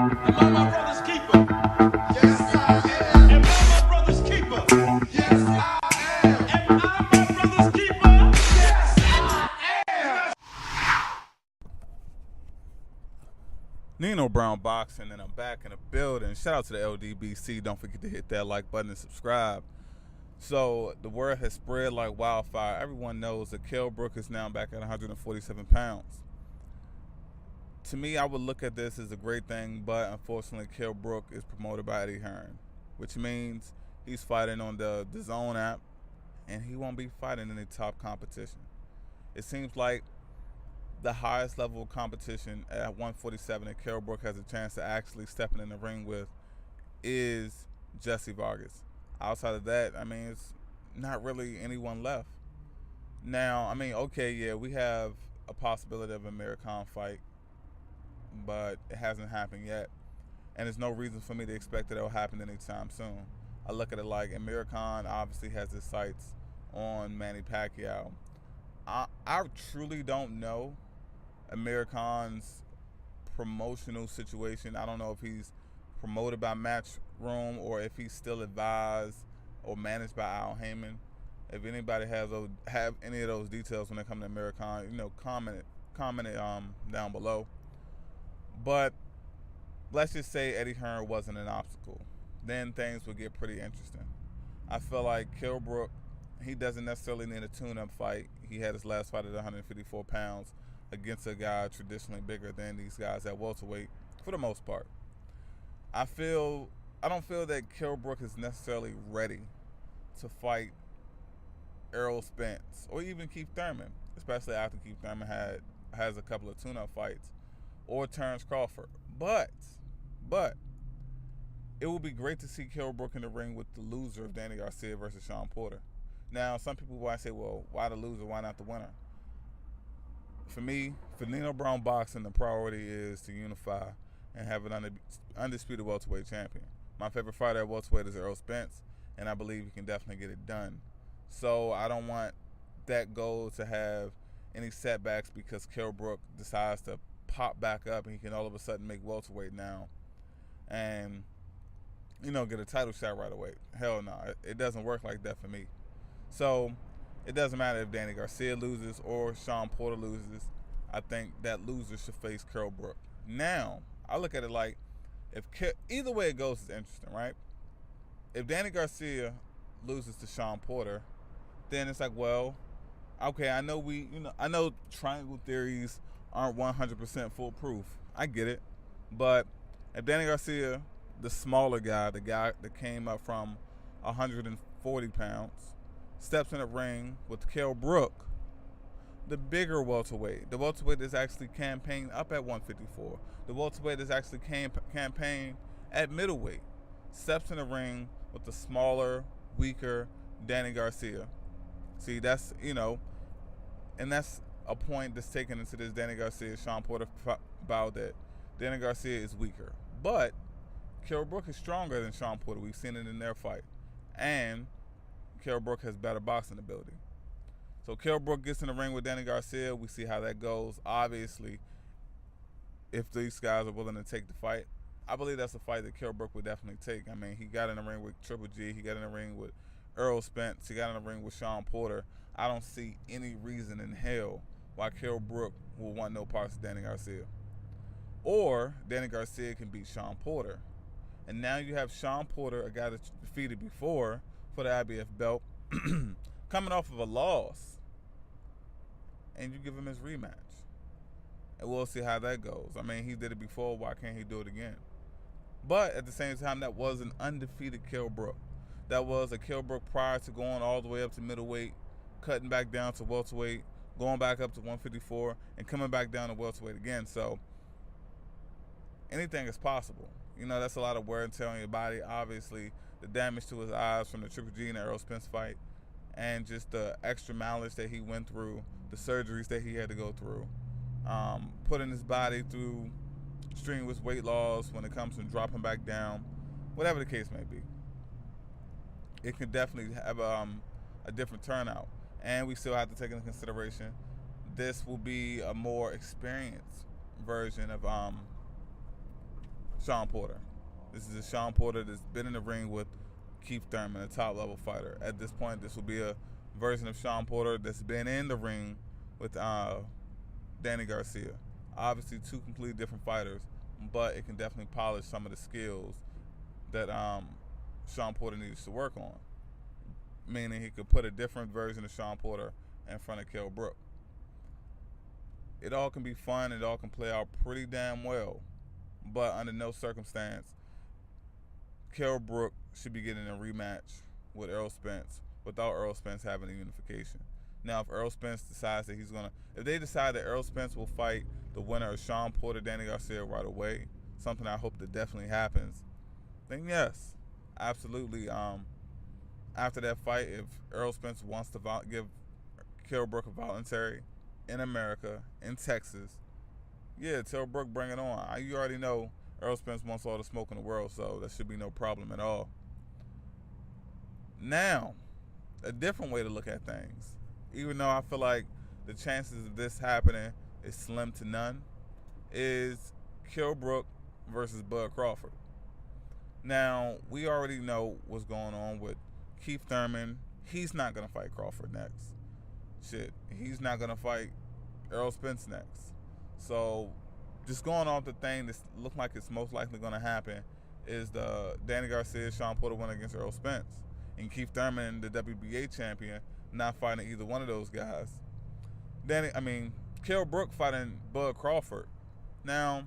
Am I my brother's keeper? Yes, I am. Am I my brother's keeper? Yes, I am. Am I my brother's keeper? Yes, I am. Nino Brown Boxing, and I'm back in the building. Shout out to the LDBC. Don't forget to hit that like button and subscribe. So the word has spread like wildfire. Everyone knows that Kell Brook is now back at 147 pounds. To me, I would look at this as a great thing, but unfortunately, Kell Brook is promoted by Eddie Hearn, which means he's fighting on the Zone app, and he won't be fighting any top competition. It seems like the highest level of competition at 147 that Kell Brook has a chance to actually step in the ring with is Jesse Vargas. Outside of that, I mean, it's not really anyone left. Now, I mean, okay, yeah, we have a possibility of a Amir Khan fight, but it hasn't happened yet, and there's no reason for me to expect that it'll happen anytime soon. I look at it like Amir Khan obviously has his sights on Manny Pacquiao. I truly don't know Amir Khan's promotional situation. I don't know if he's promoted by Matchroom or if he's still advised or managed by Al Heyman. If anybody have any of those details when it comes to Amir Khan, comment it down below. But let's just say Eddie Hearn wasn't an obstacle. Then things would get pretty interesting. I feel like Kell Brook, he doesn't necessarily need a tune-up fight. He had his last fight at 154 pounds against a guy traditionally bigger than these guys at welterweight for the most part. I don't feel that Kell Brook is necessarily ready to fight Errol Spence or even Keith Thurman, especially after Keith Thurman has a couple of tune-up fights, or Terrence Crawford. But it would be great to see Kell Brook in the ring with the loser of Danny Garcia versus Sean Porter. Now, some people might say, well, why the loser? Why not the winner? For me, for Nino Brown Boxing, the priority is to unify and have an undisputed welterweight champion. My favorite fighter at welterweight is Errol Spence, and I believe he can definitely get it done. So I don't want that goal to have any setbacks because Kell Brook decides to pop back up and he can all of a sudden make welterweight now and get a title shot right away. Hell no, it doesn't work like that for me. So it doesn't matter if Danny Garcia loses or Sean Porter loses. I think that loser should face Kell Brook. Now, I look at it like either way it goes is interesting, right? If Danny Garcia loses to Sean Porter, then it's like, well, okay, I know triangle theories aren't 100% foolproof. I get it. But if Danny Garcia, the smaller guy, the guy that came up from 140 pounds, steps in the ring with Kell Brook, the bigger welterweight, the welterweight that's actually campaigned up at 154, the welterweight that's actually campaigned at middleweight, steps in the ring with the smaller, weaker Danny Garcia. See, that's, and that's a point that's taken into this Danny Garcia, Sean Porter bout, that Danny Garcia is weaker. But Kell Brook is stronger than Sean Porter. We've seen it in their fight. And Kell Brook has better boxing ability. So Kell Brook gets in the ring with Danny Garcia. We see how that goes. Obviously, if these guys are willing to take the fight, I believe that's a fight that Kell Brook would definitely take. I mean, he got in the ring with Triple G. He got in the ring with Errol Spence. He got in the ring with Sean Porter. I don't see any reason in hell why Kell Brook will want no parts of Danny Garcia. Or Danny Garcia can beat Sean Porter. And now you have Sean Porter, a guy that's defeated before for the IBF belt, coming off of a loss. And you give him his rematch. And we'll see how that goes. I mean, he did it before. Why can't he do it again? But at the same time, that was an undefeated Kell Brook. That was a Kell Brook prior to going all the way up to middleweight, cutting back down to welterweight, going back up to 154, and coming back down to welterweight again. So anything is possible. That's a lot of wear and tear on your body. Obviously, the damage to his eyes from the Triple G and Errol Spence fight, and just the extra mileage that he went through, the surgeries that he had to go through, putting his body through strenuous weight loss when it comes to dropping back down, whatever the case may be. It can definitely have a different turnout. And we still have to take into consideration this will be a more experienced version of Sean Porter. This is a Sean Porter that's been in the ring with Keith Thurman, a top level fighter. At this point, this will be a version of Sean Porter that's been in the ring with Danny Garcia. Obviously, two completely different fighters, but it can definitely polish some of the skills that Sean Porter needs to work on. Meaning he could put a different version of Sean Porter in front of Kell Brook. It all can be fun. It all can play out pretty damn well. But under no circumstance, Kell Brook should be getting a rematch with Errol Spence without Errol Spence having a unification. Now, if Errol Spence decides that if they decide that Errol Spence will fight the winner of Sean Porter, Danny Garcia right away, something I hope that definitely happens, then yes, absolutely. After that fight, if Errol Spence wants to give Kell Brook a voluntary in America, in Texas, yeah, tell Brook, bring it on. You already know Errol Spence wants all the smoke in the world, so that should be no problem at all. Now, a different way to look at things, even though I feel like the chances of this happening is slim to none, is Kell Brook versus Bud Crawford. Now, we already know what's going on with Keith Thurman. He's not going to fight Crawford next. He's not going to fight Errol Spence next. So, just going off the thing that looks like it's most likely going to happen is the Danny Garcia, Sean Porter win against Errol Spence. And Keith Thurman, the WBA champion, not fighting either one of those guys. Kell Brook fighting Bud Crawford. Now,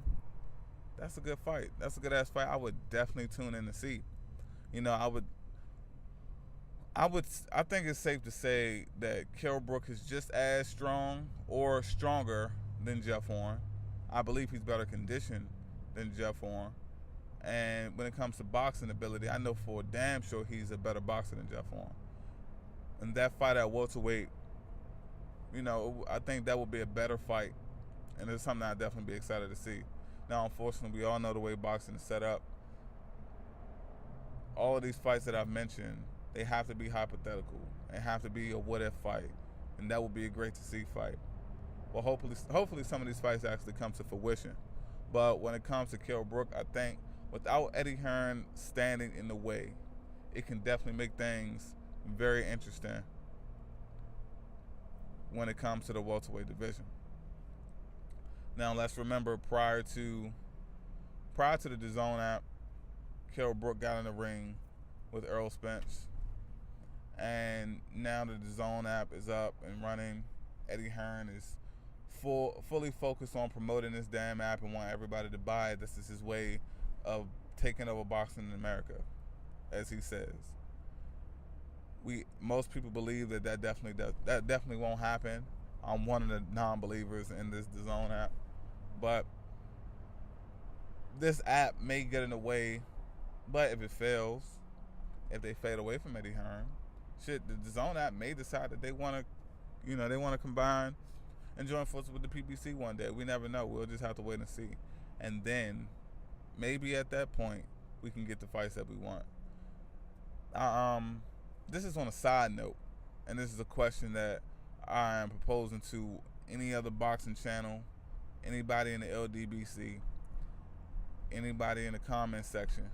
that's a good fight. That's a good ass fight. I would definitely tune in to see. I think it's safe to say that Kell Brook is just as strong or stronger than Jeff Horn. I believe he's better conditioned than Jeff Horn. And when it comes to boxing ability, I know for a damn sure he's a better boxer than Jeff Horn. And that fight at welterweight, I think that would be a better fight. And it's something I'd definitely be excited to see. Now, unfortunately, we all know the way boxing is set up. All of these fights that I've mentioned, they have to be hypothetical. They have to be a what-if fight. And that would be a great-to-see fight. Well, hopefully some of these fights actually come to fruition. But when it comes to Kell Brook, I think without Eddie Hearn standing in the way, it can definitely make things very interesting when it comes to the welterweight division. Now, let's remember prior to the DAZN app, Kell Brook got in the ring with Errol Spence. And now the DAZN app is up and running. Eddie Hearn is fully focused on promoting this damn app and want everybody to buy it. This is his way of taking over boxing in America, as he says. Most people believe that definitely won't happen. I'm one of the non-believers in this DAZN app, but this app may get in the way. But if it fails, if they fade away from Eddie Hearn, the DAZN app may decide that they want to combine and join forces with the PBC one day. We never know. We'll just have to wait and see. And then maybe at that point we can get the fights that we want. This is on a side note, and this is a question that I am proposing to any other boxing channel, anybody in the LDBC, anybody in the comment section.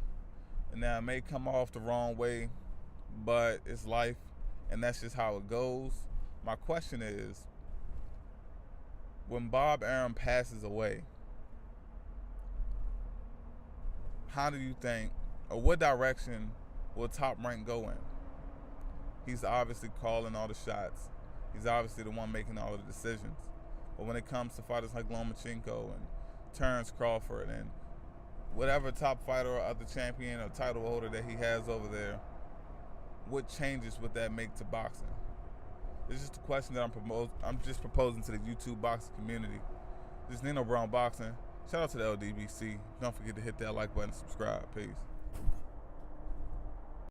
And now it may come off the wrong way, but it's life, and that's just how it goes. My question is, when Bob Arum passes away, how do you think, or what direction will Top Rank go in? He's obviously calling all the shots. He's obviously the one making all the decisions. But when it comes to fighters like Lomachenko and Terrence Crawford and whatever top fighter or other champion or title holder that he has over there, what changes would that make to boxing? It's just a question that I'm just proposing to the YouTube boxing community. This is Nino Brown Boxing. Shout out to the LDBC. Don't forget to hit that like button and subscribe. Peace.